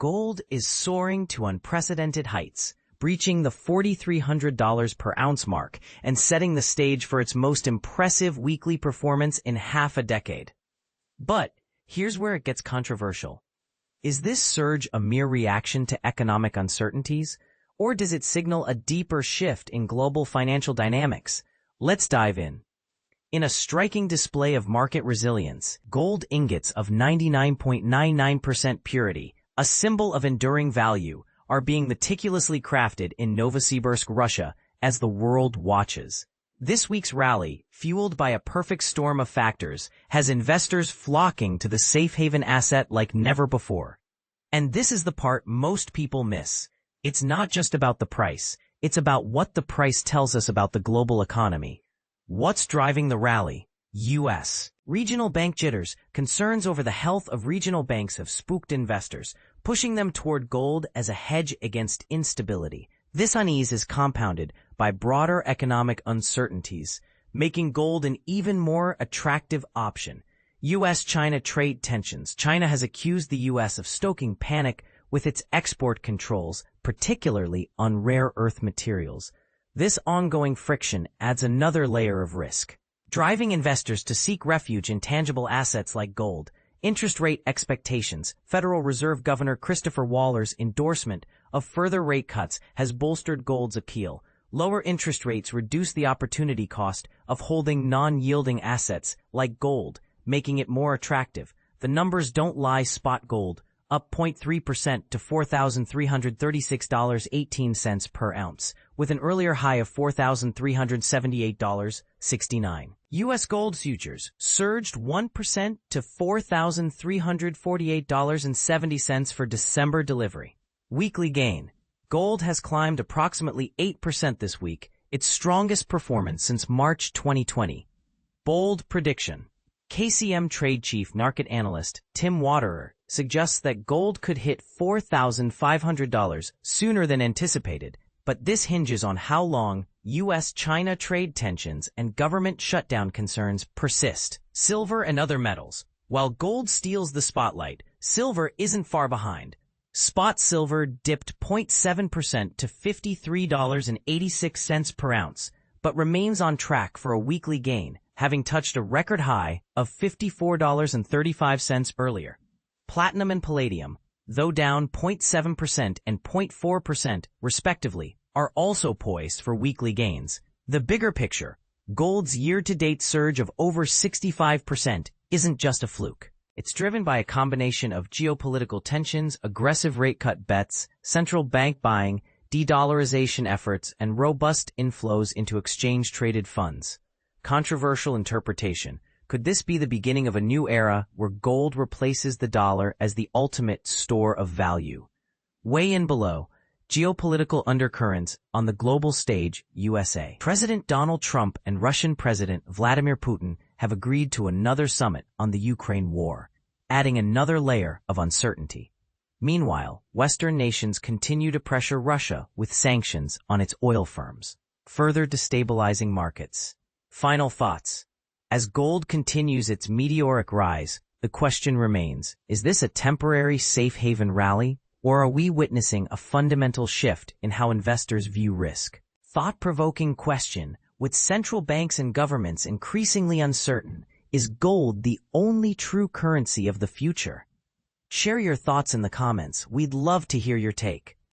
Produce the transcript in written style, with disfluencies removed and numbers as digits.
Gold is soaring to unprecedented heights, breaching the $4,300 per ounce mark and setting the stage for its most impressive weekly performance in half a decade. But here's where it gets controversial. Is this surge a mere reaction to economic uncertainties, or does it signal a deeper shift in global financial dynamics? Let's dive in. In a striking display of market resilience, gold ingots of 99.99% purity, a symbol of enduring value, are being meticulously crafted in Novosibirsk, Russia, as the world watches. This week's rally, fueled by a perfect storm of factors, has investors flocking to the safe haven asset like never before. And this is the part most people miss. It's not just about the price, it's about what the price tells us about the global economy. What's driving the rally? U.S. Regional bank jitters, concerns over the health of regional banks have spooked investors, pushing them toward gold as a hedge against instability. This unease is compounded by broader economic uncertainties, making gold an even more attractive option. U.S.-China trade tensions. China has accused the U.S. of stoking panic with its export controls, particularly on rare earth materials. This ongoing friction adds another layer of risk, driving investors to seek refuge in tangible assets like gold. Interest rate expectations. Federal Reserve Governor Christopher Waller's endorsement of further rate cuts has bolstered gold's appeal. Lower interest rates reduce the opportunity cost of holding non-yielding assets like gold, making it more attractive. The numbers don't lie. Spot gold, up 0.3% to $4,336.18 per ounce, with an earlier high of $4,378.69. U.S. gold futures surged 1% to $4,348.70 for December delivery. Weekly gain. Gold has climbed approximately 8% this week, its strongest performance since March 2020. Bold prediction. KCM trade chief market analyst Tim Waterer suggests that gold could hit $4,500 sooner than anticipated, but this hinges on how long U.S.-China trade tensions and government shutdown concerns persist. Silver and other metals. While gold steals the spotlight, silver isn't far behind. Spot silver dipped 0.7% to $53.86 per ounce, but remains on track for a weekly gain, having touched a record high of $54.35 earlier. Platinum and palladium, though down 0.7% and 0.4% respectively, are also poised for weekly gains. The bigger picture, gold's year-to-date surge of over 65% isn't just a fluke. It's driven by a combination of geopolitical tensions, aggressive rate cut bets, central bank buying, de-dollarization efforts, and robust inflows into exchange-traded funds. Controversial interpretation. Could this be the beginning of a new era where gold replaces the dollar as the ultimate store of value? Weigh in below. Geopolitical undercurrents on the global stage. USA. President Donald Trump and Russian President Vladimir Putin have agreed to another summit on the Ukraine war, adding another layer of uncertainty. Meanwhile, Western nations continue to pressure Russia with sanctions on its oil firms, further destabilizing markets. Final thoughts. As gold continues its meteoric rise, the question remains, is this a temporary safe haven rally, or are we witnessing a fundamental shift in how investors view risk? Thought-provoking question. With central banks and governments increasingly uncertain, is gold the only true currency of the future? Share your thoughts in the comments. We'd love to hear your take.